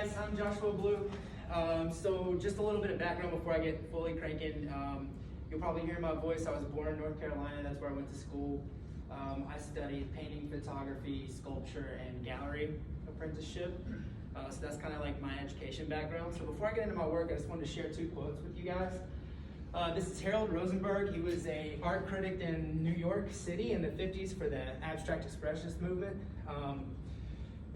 guys, I'm Joshua Blue. So just a little bit of background before I get fully cranking. You'll probably hear my voice. I was born in North Carolina. That's where I went to school. I studied painting, photography, sculpture, and gallery apprenticeship. So that's kind of like my education background. So before I get into my work, I just wanted to share 2 quotes with you guys. This is Harold Rosenberg. He was an art critic in New York City in the 50s for the abstract expressionist movement.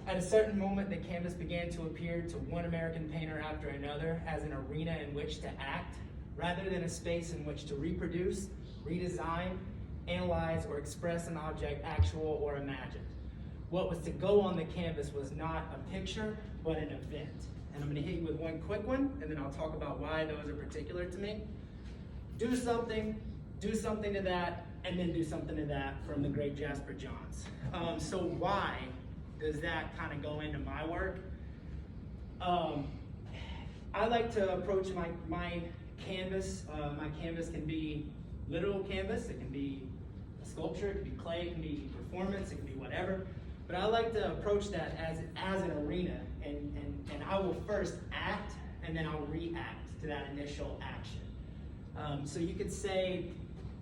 At a certain moment, the canvas began to appear to one American painter after another as an arena in which to act, rather than a space in which to reproduce, redesign, analyze, or express an object actual or imagined. What was to go on the canvas was not a picture, but an event. And I'm gonna hit you with one quick one, and then I'll talk about why those are particular to me. Do something to that, and then do something to that, from the great Jasper Johns. So why does that kind of go into my work? I like to approach my canvas. My canvas can be literal canvas, it can be a sculpture, it can be clay, it can be performance, it can be whatever. But I like to approach that as an arena, and I will first act, and then I'll react to that initial action. So you could say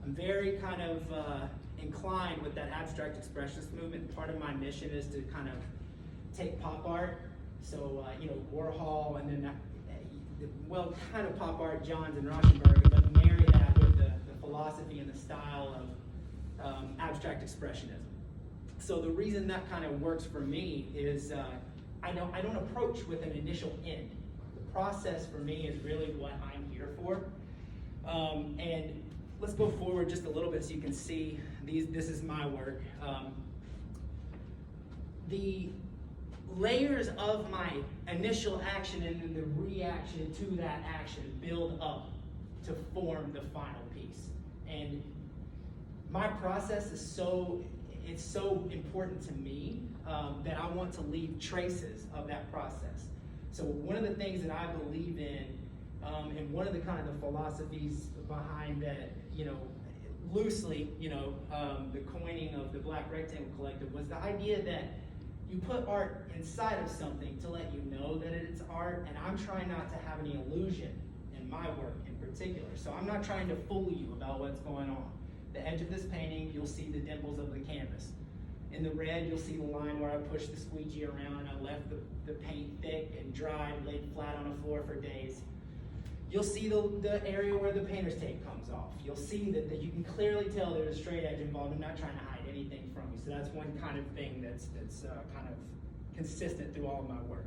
I'm very kind of inclined with that abstract expressionist movement. Part of my mission is to kind of take pop art, so Warhol, and then kind of pop art, Johns and Rauschenberg, but marry that with the philosophy and the style of abstract expressionism. So the reason that kind of works for me is I don't approach with an initial end. The process for me is really what I'm here for. And let's go forward just a little bit so you can see this is my work. The layers of my initial action and then the reaction to that action build up to form the final piece. And my process is so important to me that I want to leave traces of that process. So one of the things that I believe in, and one of the kind of the philosophies behind that, loosely, the coining of the Black Rectangle Collective was the idea that you put art inside of something to let you know that it's art, and I'm trying not to have any illusion in my work in particular. So I'm not trying to fool you about what's going on. The edge of this painting, you'll see the dimples of the canvas. In the red, you'll see the line where I pushed the squeegee around and I left the paint thick and dry and laid flat on the floor for days. You'll see the area where the painter's tape comes off. You'll see that you can clearly tell there's a straight edge involved. I'm not trying to hide anything from you. So that's one kind of thing that's kind of consistent through all of my work.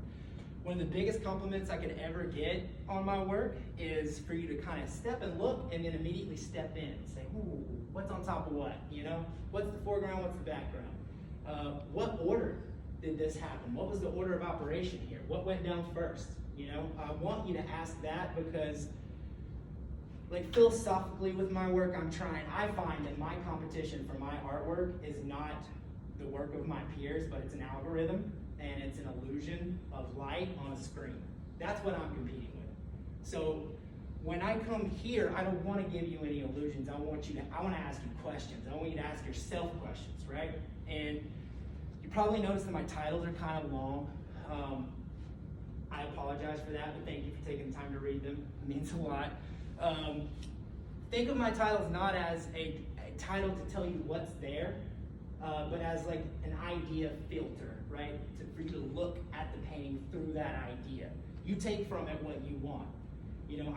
One of the biggest compliments I could ever get on my work is for you to kind of step and look and then immediately step in and say, ooh, what's on top of what? What's the foreground, what's the background? What order did this happen? What was the order of operation here? What went down first? I want you to ask that because, like, philosophically with my work, I find that my competition for my artwork is not the work of my peers, but it's an algorithm and it's an illusion of light on a screen. That's what I'm competing with. So when I come here, I don't want to give you any illusions. I want to ask you questions. I want you to ask yourself questions, right? And you probably noticed that my titles are kind of long. I apologize for that, but thank you for taking the time to read them. It means a lot. Think of my titles not as a title to tell you what's there, but as like an idea filter, right? For you to look at the painting through that idea. You take from it what you want.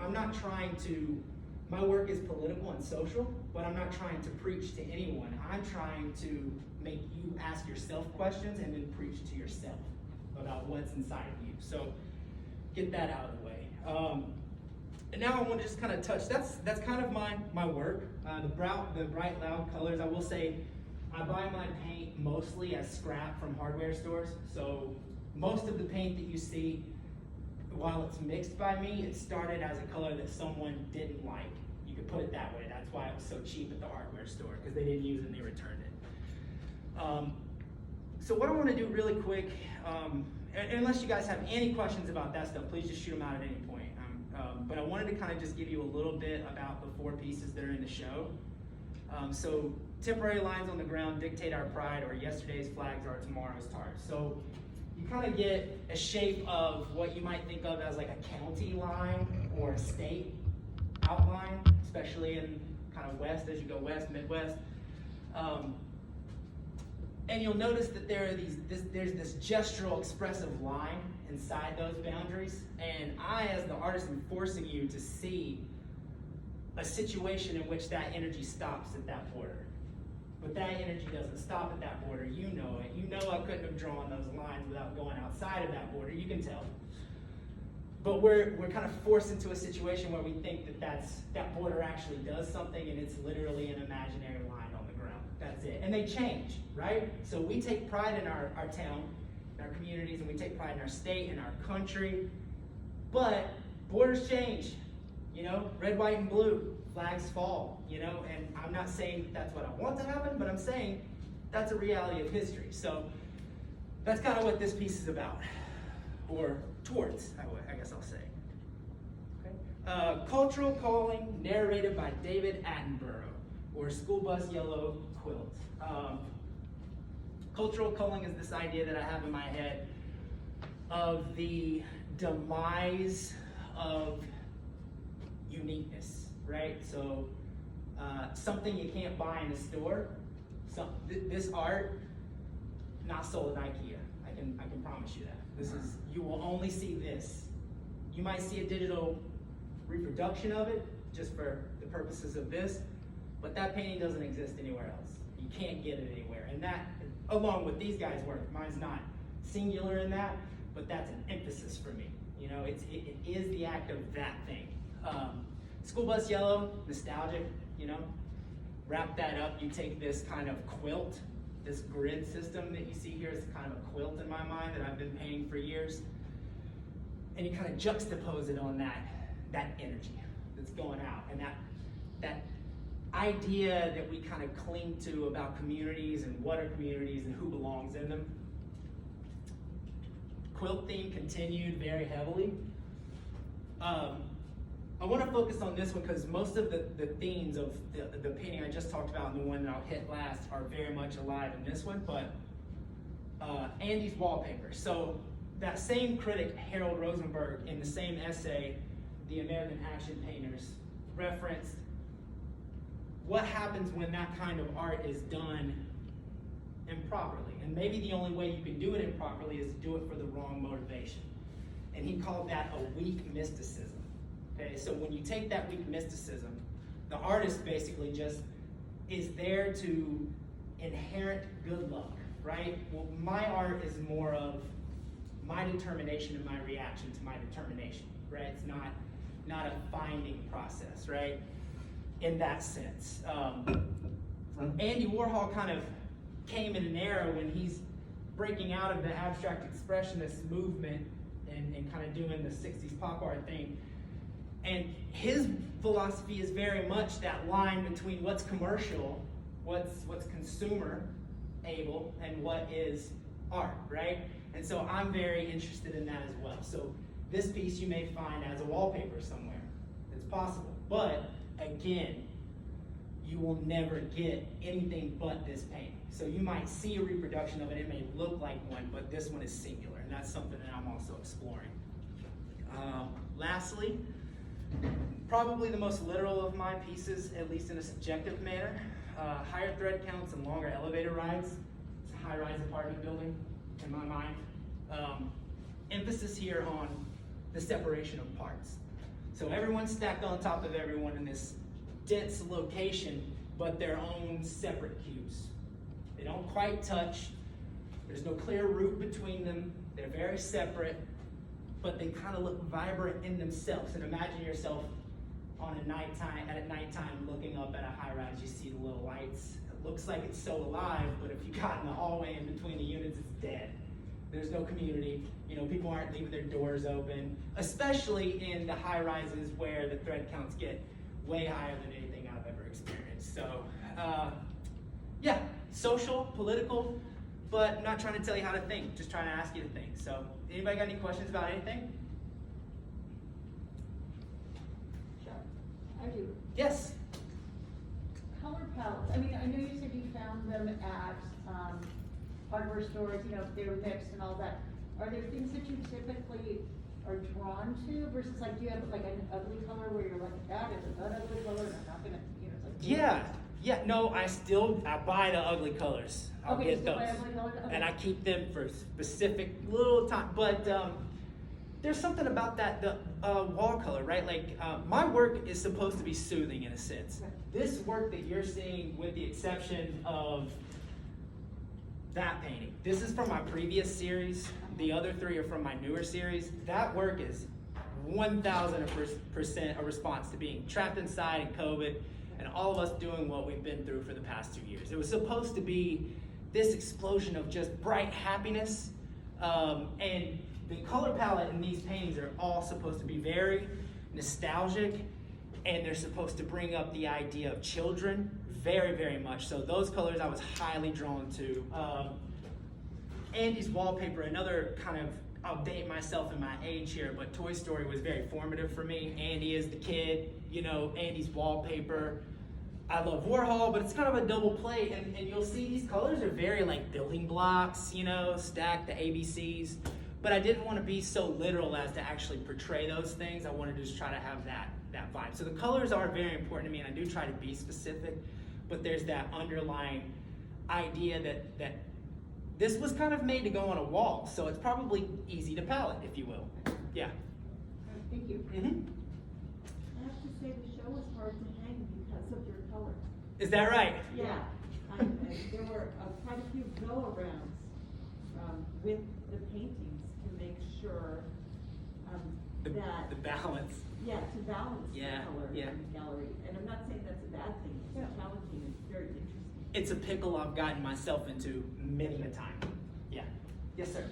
I'm not trying to, my work is political and social, but I'm not trying to preach to anyone. I'm trying to make you ask yourself questions and then preach to yourself about what's inside of you. So get that out of the way. And now I want to just kind of touch, that's kind of my work. The bright, loud colors, I will say, I buy my paint mostly as scrap from hardware stores. So most of the paint that you see, while it's mixed by me, it started as a color that someone didn't like. You could put it that way. That's why it was so cheap at the hardware store, because they didn't use it and they returned it. So what I want to do really quick, unless you guys have any questions about that stuff, please just shoot them out at any point. But I wanted to kind of just give you a little bit about the 4 pieces that are in the show. So temporary lines on the ground dictate our pride, or yesterday's flags are tomorrow's tars. So you kind of get a shape of what you might think of as like a county line or a state outline, especially in kind of west, as you go west, Midwest. And you'll notice that there's this gestural expressive line inside those boundaries. And I, as the artist, am forcing you to see a situation in which that energy stops at that border. But that energy doesn't stop at that border. You know it. You know I couldn't have drawn those lines without going outside of that border. You can tell. But we're kind of forced into a situation where we think that border actually does something, and it's literally an imaginary line on the ground. That's it. And they change, right? So we take pride in our town, in our communities, and we take pride in our state and our country. But borders change. You know, red, white, and blue, flags fall, you know, and I'm not saying that's what I want to happen, but I'm saying that's a reality of history. So that's kind of what this piece is about, or towards, I guess I'll say. Okay. Cultural Calling, narrated by David Attenborough, or School Bus Yellow Quilt. Cultural calling is this idea that I have in my head of the demise of uniqueness, right? So something you can't buy in a store. This art, not sold at IKEA. I can promise you that. You will only see this. You might see a digital reproduction of it just for the purposes of this, but that painting doesn't exist anywhere else. You can't get it anywhere. And that, along with these guys' work, mine's not singular in that, but that's an emphasis for me. You know, it is the act of that thing. School Bus Yellow, nostalgic, you know. Wrap that up, you take this kind of quilt, this grid system that you see here is kind of a quilt in my mind that I've been painting for years. And you kind of juxtapose it on that energy that's going out. And that idea that we kind of cling to about communities and what are communities and who belongs in them. Quilt theme continued very heavily. I want to focus on this one because most of the themes of the painting I just talked about and the one that I'll hit last are very much alive in this one, but Andy's wallpaper. So that same critic, Harold Rosenberg, in the same essay, The American Action Painters, referenced what happens when that kind of art is done improperly. And maybe the only way you can do it improperly is to do it for the wrong motivation. And he called that a weak mysticism. Okay, so when you take that weak mysticism, the artist basically just is there to inherit good luck, right? Well, my art is more of my determination and my reaction to my determination, right? It's not a finding process, right? In that sense. Andy Warhol kind of came in an era when he's breaking out of the abstract expressionist movement and kind of doing the 60s pop art thing. And his philosophy is very much that line between what's commercial, what's consumer able, and what is art, right? And so I'm very interested in that as well. So this piece you may find as a wallpaper somewhere. It's possible. But again, you will never get anything but this painting. So you might see a reproduction of it. It may look like one, but this one is singular. And that's something that I'm also exploring. Lastly, probably the most literal of my pieces, at least in a subjective manner, higher thread counts and longer elevator rides. It's a high-rise apartment building in my mind. Emphasis here on the separation of parts. So everyone's stacked on top of everyone in this dense location, but their own separate cubes. They don't quite touch. There's no clear route between them. They're very separate, but they kind of look vibrant in themselves. And imagine yourself at nighttime looking up at a high rise, you see the little lights. It looks like it's so alive, but if you got in the hallway in between the units, it's dead. There's no community. You know, people aren't leaving their doors open, especially in the high rises where the thread counts get way higher than anything I've ever experienced. So, yeah, social, political, but not trying to tell you how to think, just trying to ask you to think. So, anybody got any questions about anything? Sure, I do. Yes. Color palettes, I mean, I know you said you found them at hardware stores, you know, they were mixed and all that. are there things that you typically are drawn to versus like, do you have like an ugly color where you're like, that is an ugly color and I'm not gonna, you know, it's like. Yeah, no, I buy the ugly colors. I'll Okay, get you still those. buy ugly colors? Okay. And I keep them for specific little time, but there's something about the wall color, right? Like my work is supposed to be soothing in a sense. Right. This work that you're seeing, with the exception of that painting, this is from my previous series. The other three are from my newer series. That work is 1,000% a response to being trapped inside in COVID and all of us doing what we've been through for the past 2 years. It was supposed to be this explosion of just bright happiness, and the color palette in these paintings are all supposed to be very nostalgic, and they're supposed to bring up the idea of children very, very much. So those colors I was highly drawn to. Andy's wallpaper, another kind of, I'll date myself in my age here, but Toy Story was very formative for me. Andy is the kid, you know, Andy's wallpaper. I love Warhol, but it's kind of a double play, and you'll see these colors are very like building blocks, you know, stack the ABCs. But I didn't want to be so literal as to actually portray those things. I wanted to just try to have that vibe. So the colors are very important to me, and I do try to be specific, but there's that underlying idea that this was kind of made to go on a wall, so it's probably easy to palette, if you will. Yeah. Thank you. Mm-hmm. I have to say the show was hard to hang because of your colors. Is that right? Yeah, there were quite a few go-arounds with the paintings to make sure that The balance. yeah, to balance Yeah, the color yeah. in the gallery. And I'm not saying that's a bad thing. It's Yeah. challenging. It's very interesting. It's a pickle I've gotten myself into many a time. Yeah. Yes, sir.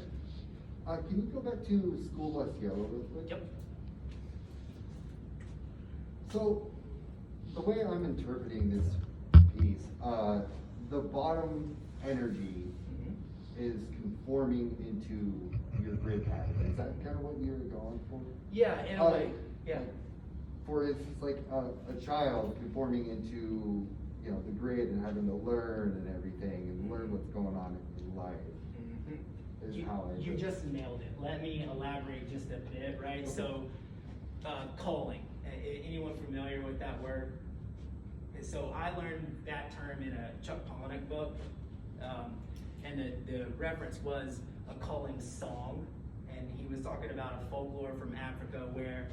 Can you go back to School Bus Yellow real quick? Yep. So, the way I'm interpreting this piece, the bottom energy is conforming into your grid pattern. Is that kind of what you're going for? Yeah, in a way. Yeah. For instance, like a child conforming into, you know, the grid and having to learn and everything and learn what's going on in life. Is how I You just nailed it. Let me elaborate just a bit, right? So, culling. Anyone familiar with that word? So I learned that term in a Chuck Palahniuk book, and the reference was a culling song, and he was talking about a folklore from Africa where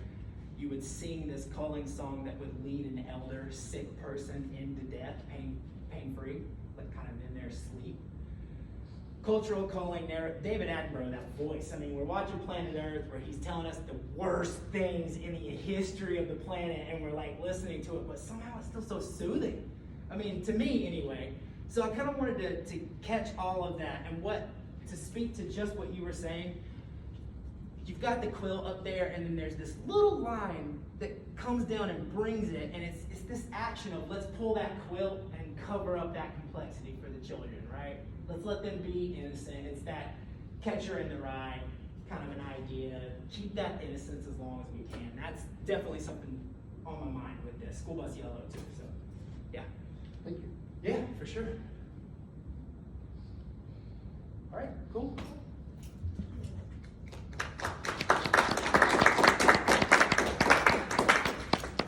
you would sing this culling song that would lead an elder, sick person into death, pain-free, like kind of in their sleep. Cultural culling, David Attenborough, that voice. I mean, we're watching Planet Earth where he's telling us the worst things in the history of the planet, and we're like listening to it, but somehow it's still so soothing. I mean, to me anyway. So I kind of wanted to catch all of that, and to speak to just what you were saying. You've got the quilt up there, and then there's this little line that comes down and brings it, and it's this action of let's pull that quilt and cover up that complexity for the children, right? Let's let them be innocent. It's that catcher in the rye kind of an idea. Keep that innocence as long as we can. That's definitely something on my mind with this. School Bus Yellow too, so yeah. Thank you. Yeah, for sure.